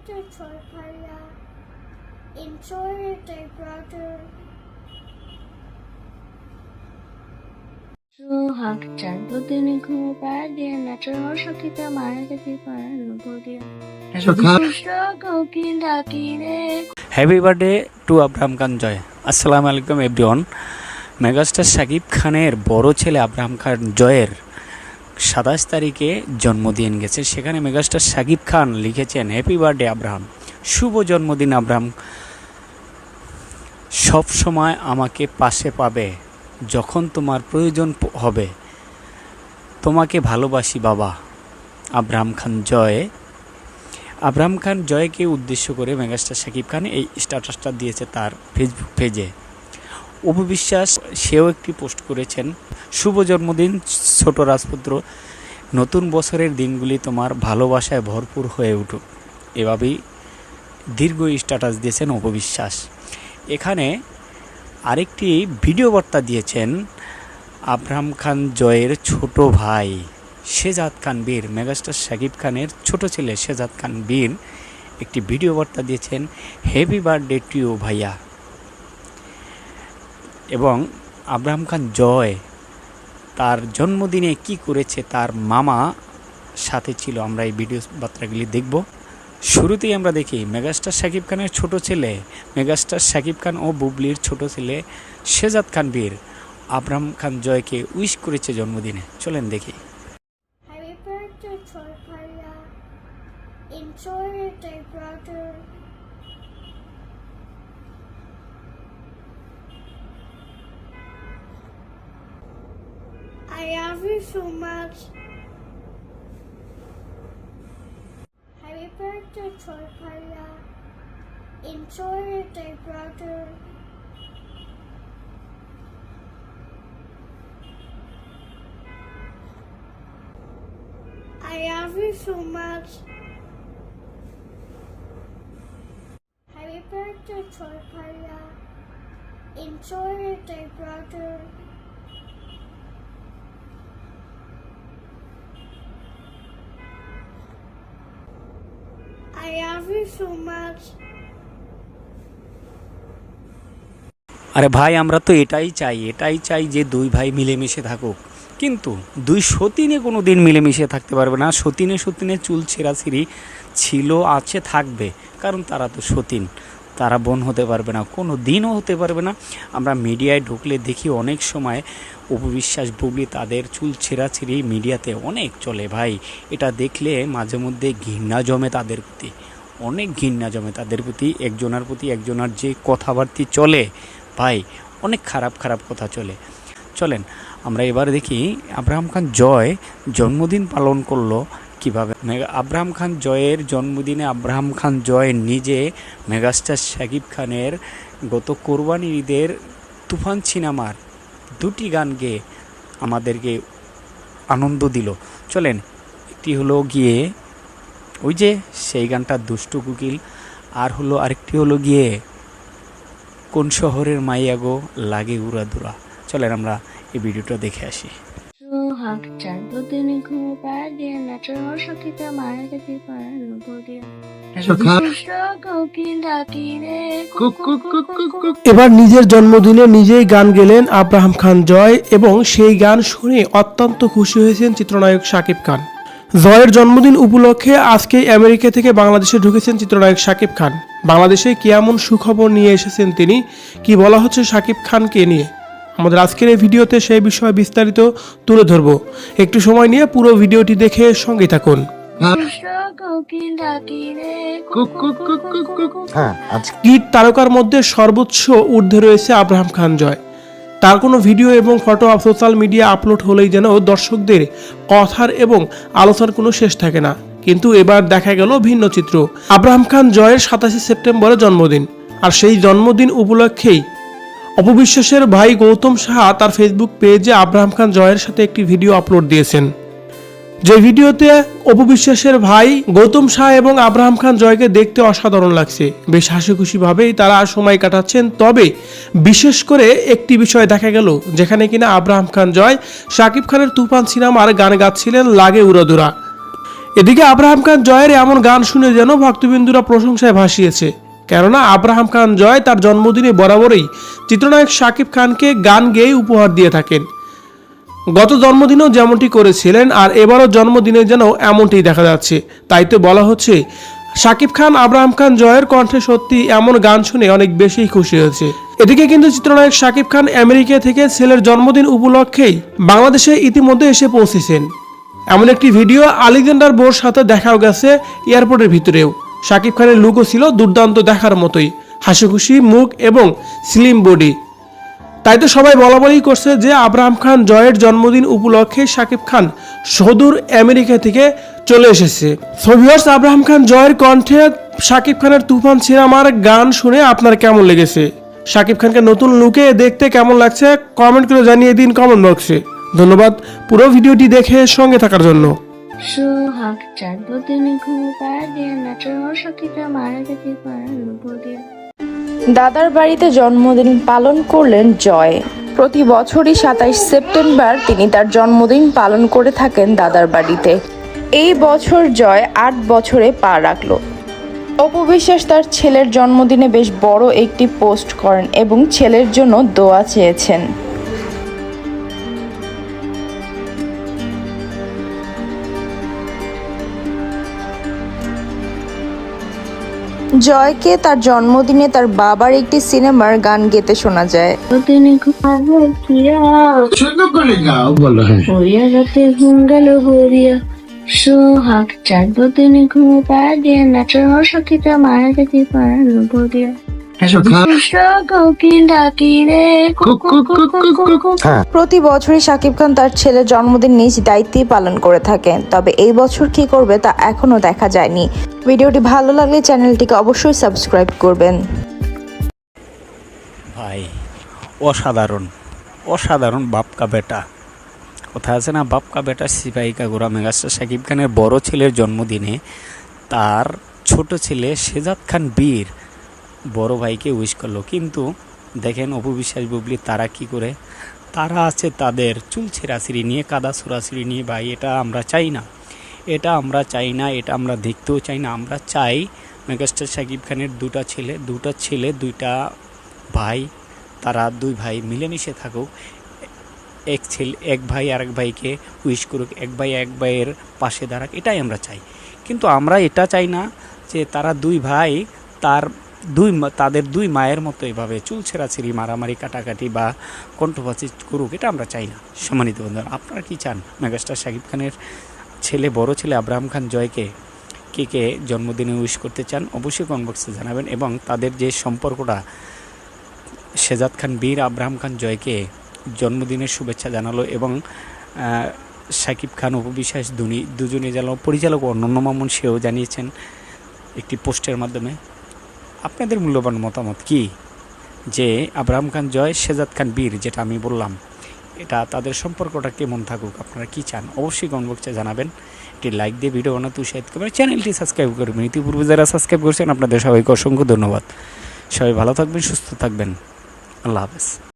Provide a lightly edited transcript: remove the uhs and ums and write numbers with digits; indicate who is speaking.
Speaker 1: birthday, Chorpaya. Enjoy your day, brother.
Speaker 2: সোহাগ চাঁদ প্রতিদিন ঘুমে পাড়া দিয়ে নাচের সখীতে মায়ের দেখি পাড়া নূপুর দিয়ে কোকিল ডাকি রে।
Speaker 3: হ্যাপি বার্থডে টু আব্রাহাম খান জয়। আসসালামু আলাইকুম এভরিওয়ান। মেগাস্টার শাকিব খানের বড় ছেলে আব্রাহাম খান জয়ের 27 তারিখে জন্মদিন গেছে। সেখানে মেগাস্টার শাকিব খান লিখেছেন, হ্যাপি বার্থডে আব্রাহাম, শুভ জন্মদিন আব্রাহাম, সব সময় আমাকে পাশে পাবে, যখন তোমার প্রয়োজন হবে, তোমাকে ভালোবাসি বাবা। আব্রাহাম খান জয়। আব্রাহাম খান জয়কে উদ্দেশ্য করে মেগাস্টার শাকিব খান এই স্ট্যাটাসটা দিয়েছে তার ফেসবুক পেজে। অপু বিশ্বাস সেও একটি পোস্ট করেছেন, শুভ জন্মদিন ছোট রাজপুত্র, নতুন বছরের দিনগুলি তোমার ভালোবাসায় ভরপুর হয়ে উঠুক। এভাবেই দীর্ঘ স্ট্যাটাস দিয়েছেন অপু বিশ্বাস। এখানে আরেকটি ভিডিও বার্তা দিয়েছেন আব্রাহাম খান জয়ের ছোট ভাই শেজাদ খান বীর। মেগাস্টার শাকিব খানের ছোট ছেলে শেজাদ খান বীর একটি ভিডিও বার্তা দিয়েছেন, হ্যাপি বার্থডে টু ইউ ভাইয়া। এবং আব্রাহাম খান জয় তার জন্মদিনে কি করেছে তার মামা সাথে ছিল, আমরা এই ভিডিও বার্তাগুলি দেখব। শুরুতেই আমরা দেখি মেগাস্টার শাকিব খানের ছোট ছেলে, মেগাস্টার শাকিব খান ও বুবলির ছোট ছেলে শেজাদ খান বীর আব্রাহাম খান জয়কে উইশ করেছে জন্মদিনে। চলেন দেখি।
Speaker 1: Happy birthday, Chorpaya. Enjoy your day, brother. I love you so much. Happy birthday, Chorpaya. Enjoy your day, brother. I love you so much. Happy birthday, Chorpaya. Enjoy your day, brother. I love you so much.
Speaker 3: আরে ভাই, আমরা তো এটাই চাই যে দুই ভাই মিলেমিশে থাকুক, কিন্তু দুই সতীনে কোনো দিন মিলেমিশে থাকতে পারবে না। সতীনে চুল ছেঁড়াছিঁড়ি ছিল, আছে, থাকবে, কারণ তারা তো সতীন, তারা বোন হতে পারবে না, কোনো দিনও হতে পারবে না। আমরা মিডিয়ায় ঢুকলে দেখি অনেক সময় অপু বিশ্বাস বুবলি তাদের চুল ছেঁড়াছিঁড়ি মিডিয়াতে অনেক চলে। ভাই, এটা দেখলে মাঝে মধ্যে ঘৃণা জমে তাদের প্রতি, অনেক ঘৃণা জমে তাদের প্রতি। একজনের প্রতি একজনের যে কথাবার্তা চলে ভাই, অনেক খারাপ কথা চলে। চলেন আমরা এবার দেখি আব্রাহাম খান জয় জন্মদিন পালন করলো কিভাবে। আব্রাহাম খান জয়ের জন্মদিনে আব্রাহাম খান জয় নিজে মেগাস্টার শাকিব খানের গত কোরবানির ঈদের তুফান সিনেমার 2টি গান গেয়ে আমাদেরকে আনন্দ দিল। চলেন, একটি হলো গিয়ে ওই যে সেই গানটা দুষ্টু কুকিল, আর হলো আরেকটি হলো গিয়ে কোন শহরের মাইয়া গো লাগে উড়াদুরা। চলেন আমরা এই ভিডিওটা দেখে আসি।
Speaker 2: সোহাগ চাঁদ প্রতিদিন ঘুমে পাড়া দিয়ে নাচের সখীতে মায়ের দেখি পাড়া নূপুর দিয়ে কোকিল ডাকি রে।
Speaker 4: এবার নিজের জন্মদিনে নিজেই গান গেলেন আব্রাহাম খান জয় এবং সেই গান শুনে অত্যন্ত খুশি হয়েছেন চিত্রনায়ক শাকিব খান। জয়ের জন্মদিন উপলক্ষে আজকে আমেরিকা থেকে বাংলাদেশে ঢুকেছেন চিত্রনায়ক শাকিব খান। বাংলাদেশে কি এমন সুখবর নিয়ে এসেছেন তিনি, কি বলা হচ্ছে শাকিব খানকে নিয়ে, আমাদের আজকের এই ভিডিওতে সেই বিষয়ে বিস্তারিত তুলে ধরব। একটু সময় নিয়ে পুরো ভিডিওটি দেখে সঙ্গে থাকুন। গীত তারকার মধ্যে সর্বোচ্চ ঊর্ধ্বে রয়েছে আব্রাহাম খান জয়। তার কোনো ভিডিও এবং ফটো সোশ্যাল মিডিয়া আপলোড হলেই যেন দর্শকদের কথার এবং আলোচনার কোনো শেষ থাকে না। কিন্তু এবার দেখা গেল ভিন্ন চিত্র। আব্রাহাম খান জয়ের 27 সেপ্টেম্বরে জন্মদিন, আর সেই জন্মদিন উপলক্ষেই অপু বিশ্বাসের ভাই গৌতম সাহা তার ফেসবুক পেজে আব্রাহাম খান জয়ের সাথে একটি ভিডিও আপলোড দিয়েছেন। যে ভিডিওতে অপু বিশ্বাসের ভাই গৌতম সাহা এবং আব্রাহাম খান জয়কে দেখতে অসাধারণ লাগছে। বেশ হাসি খুশি ভাবেই তারা সময় কাটাচ্ছেন। তবে বিশেষ করে একটি বিষয় দেখা গেল, যেখানে কিনা আব্রাহাম খান জয় শাকিব খানের তুফান সিনেমার গান গাচ্ছিলেন লাগে উড়াদুরা। এদিকে আব্রাহাম খান জয়ের এমন গান শুনে যেন ভক্তবিন্দুরা প্রশংসায় ভাসিয়েছে। কেননা আব্রাহাম খান জয় তার জন্মদিনে বরাবরই চিত্রনায়ক শাকিব খানকে গান গেয়ে উপহার দিয়ে থাকেন। গত জন্মদিনেও যেমনটি করেছিলেন, আর এবারও জন্মদিনে যেন এমনটি দেখা যাচ্ছে। তাই তো বলা হচ্ছে শাকিব খান আব্রাহাম খান জয়ের কণ্ঠে সত্যি এমন গান শুনে অনেক বেশি খুশি হয়েছে। এদিকে কিন্তু চিত্রনায়ক শাকিব খান আমেরিকা থেকে ছেলের জন্মদিন উপলক্ষেই বাংলাদেশে ইতিমধ্যে এসে পৌঁছেছেন। এমন একটি ভিডিও আলেকজান্ডার বোর সাথে দেখাও গেছে এয়ারপোর্টের ভিতরেও। শাকিব খানের লুকও ছিল দুর্দান্ত দেখার মতোই, হাসিখুশি মুখ এবং স্লিম বডি। তাই তো সবাই বলাবলি করছে যে আব্রাহাম খান জয়ের জন্মদিন উপলক্ষে শাকিব খান সুদূর আমেরিকা থেকে চলে এসেছে। সো ভিউয়ার্স, আব্রাহাম খান জয়ের কণ্ঠে শাকিব খানের তুফান সিনেমার গান শুনে আপনার কেমন লেগেছে? শাকিব খানকে নতুন লুকে দেখতে কেমন লাগছে কমেন্ট করে জানিয়ে দিন কমেন্ট বক্সে। ধন্যবাদ পুরো ভিডিওটি দেখে সঙ্গে থাকার জন্য।
Speaker 2: সোহাগ চাঁদ দিনে ঘুম পাড়ে না চোর সখীরা মারা যেতে পারে লুবুদিয়া।
Speaker 5: দাদার বাড়িতে জন্মদিন পালন করলেন জয়। প্রতি বছরই 27 সেপ্টেম্বর তিনি তার জন্মদিন পালন করে থাকেন দাদার বাড়িতে। এই বছর জয় 8 বছরে পা রাখল। অপু বিশ্বাস তার ছেলের জন্মদিনে বেশ বড় একটি পোস্ট করেন এবং ছেলের জন্য দোয়া চেয়েছেন। জয়কে তার জন্মদিনে তার বাবার একটি সিনেমার গান গেতে শোনা যায়।
Speaker 2: দিনে ঘুমাবো কিয়া হইয়া রাতে ঘুম গেল হরিয়া। সোহাগ চাঁদ দিনে ঘুম পাড়ে না চোর সখীরা মারা যেতে পারে লুবুদিয়া।
Speaker 5: প্রতি বছরই শাকিব খান তার ছেলের জন্মদিন নিজ দায়িত্বেই পালন করে থাকেন, তবে এই বছর কি করবে তা এখনো দেখা যায়নি। ভিডিওটি ভালো লাগলে চ্যানেলটিকে অবশ্যই সাবস্ক্রাইব করবেন।
Speaker 3: ভাই অসাধারণ অসাধারণ বাপ কা বেটা, কথা আছে না, বাপ কা বেটা সিপাহী কা গোরা। মেগাস্টার শাকিব খানের বড় ছেলের জন্মদিনে তার ছোট ছেলে শেজাদ খান বীর বড় ভাইকে উইশ করলো। কিন্তু দেখেন অপু বিশ্বাস বুবলি তারা কি করে, তারা আছে তাদের চুল ছেঁড়াছিড়ি নিয়ে, কাদা ছোড়াছিড়ি নিয়ে। ভাই এটা আমরা চাই না, এটা আমরা চাই না, এটা আমরা দেখতেও চাই না। আমরা চাই মেগাস্টার শাকিব খানের দুটা ছেলে দুইটা ভাই, তারা দুই ভাই মিলেমিশে থাকুক। এক ভাই আরেক ভাইকে উইশ করুক, এক ভাই এক ভাইয়ের পাশে দাঁড়াক, এটাই আমরা চাই। কিন্তু আমরা এটা চাই না যে তারা দুই ভাই তাদের দুই মায়ের মতো এভাবে চুল ছেঁড়াছিড়ি, মারামারি, কাটাকাটি বা কণ্ঠবাচি করুক, এটা আমরা চাই না। সম্মানিত বন্ধুরা, আপনারা কি চান মেগাস্টার শাকিব খানের বড় ছেলে আব্রাহাম খান জয়কে কে জন্মদিনে উইশ করতে চান? অবশ্যই কমেন্ট বক্সে জানাবেন। এবং তাদের যে সম্পর্কটা, শেজাদ খান বীর আব্রাহাম খান জয়কে জন্মদিনের শুভেচ্ছা জানালো এবং শাকিব খান অপু বিশ্বাস দুজনে জানালো, পরিচালক অনন্য মামুন সেও জানিয়েছেন একটি পোস্টের মাধ্যমে। আপনাদের মূল্যবান মতামত কি যে আব্রাহাম খান জয় শেজাদ খান বীর যেটা আমি বললাম, এটা তাদের সম্পর্কটা কেমন থাকুক, আপনারা কি চান? অবশ্যই কমেন্ট বক্সে জানাবেন। একটি লাইক দিয়ে ভিডিও বানাতে উৎসাহিত করবেন, চ্যানেলটি সাবস্ক্রাইব করবেন। ইতিপূর্বে যারা সাবস্ক্রাইব করছেন আপনাদের সবাইকে অসংখ্য ধন্যবাদ। সবাই ভালো থাকবেন, সুস্থ থাকবেন। আল্লাহ হাফেজ।